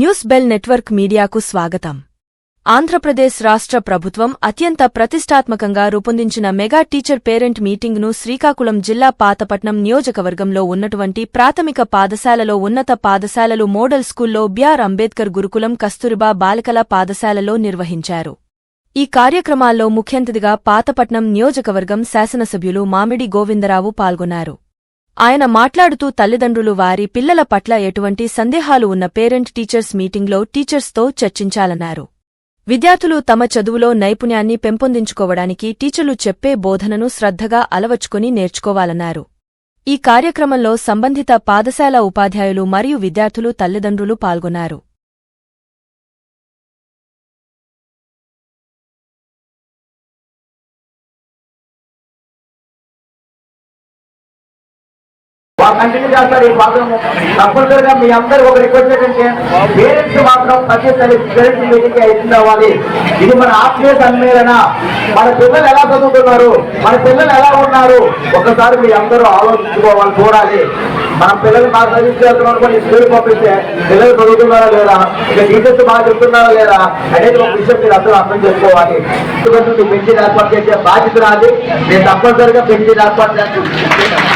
News bell network మీడియాకు స్వాగతం. ఆంధ్రప్రదేశ్ రాష్ట్ర ప్రభుత్వం అత్యంత ప్రతిష్టాత్మకంగా రూపొందించిన మెగా టీచర్ పేరెంట్ మీటింగ్ను శ్రీకాకుళం జిల్లా పాతపట్నం నియోజకవర్గంలో ఉన్నటువంటి ప్రాథమిక పాఠశాలలో ఉన్నత పాఠశాలలు మోడల్ స్కూల్లో బిఆర్ అంబేద్కర్ గురుకులం కస్తూరిబా బాలికల పాఠశాలలో నిర్వహించారు. ఈ కార్యక్రమాల్లో ముఖ్యంతిథిగా పాతపట్నం నియోజకవర్గం శాసనసభ్యులు మామిడి గోవిందరావు పాల్గొన్నారు. ఆయన మాట్లాడుతూ తల్లిదండ్రులు వారి పిల్లల పట్ల ఎటువంటి సందేహాలు ఉన్న పేరెంట్ టీచర్స్ మీటింగ్లో టీచర్స్తో చర్చించాలన్నారు. విద్యార్థులు తమ చదువులో నైపుణ్యాన్ని పెంపొందించుకోవడానికి టీచర్లు చెప్పే బోధనను శ్రద్ధగా అలవచుకుని నేర్చుకోవాలన్నారు. ఈ కార్యక్రమంలో సంబంధిత పాఠశాల ఉపాధ్యాయులు మరియు విద్యార్థులు తల్లిదండ్రులు పాల్గొన్నారు. కంటిన్యూ చేస్తారు. ఈ భాగం తప్పనిసరిగా మీ అందరూ ఒక రిక్వెస్ట్ ఏంటంటే పేరెంట్స్ మాత్రం ప్రతి పేరెంట్స్ మీటింగ్ అయింది అవ్వాలి. ఇది మన ఆత్మీయ సమ్మేళన. మన పిల్లలు ఎలా చదువుతున్నారు, మన పిల్లలు ఎలా ఉన్నారు ఒకసారి మీ అందరూ ఆలోచించుకోవాలి, చూడాలి. మన పిల్లలు బాగా చదివించేస్తున్నాం కొన్ని స్కూల్ పంపిస్తే పిల్లలు చదువుతున్నారా లేదా, ఇక టీచర్స్ బాగా చెప్తున్నారా లేదా అనేది ఒక విషయం మీరు అందరూ అర్థం చేసుకోవాలి. పెంచి ఏర్పాటు చేసే బాధ్యత నాది. నేను తప్పనిసరిగా పెంచి ఏర్పాటు చేస్తాను.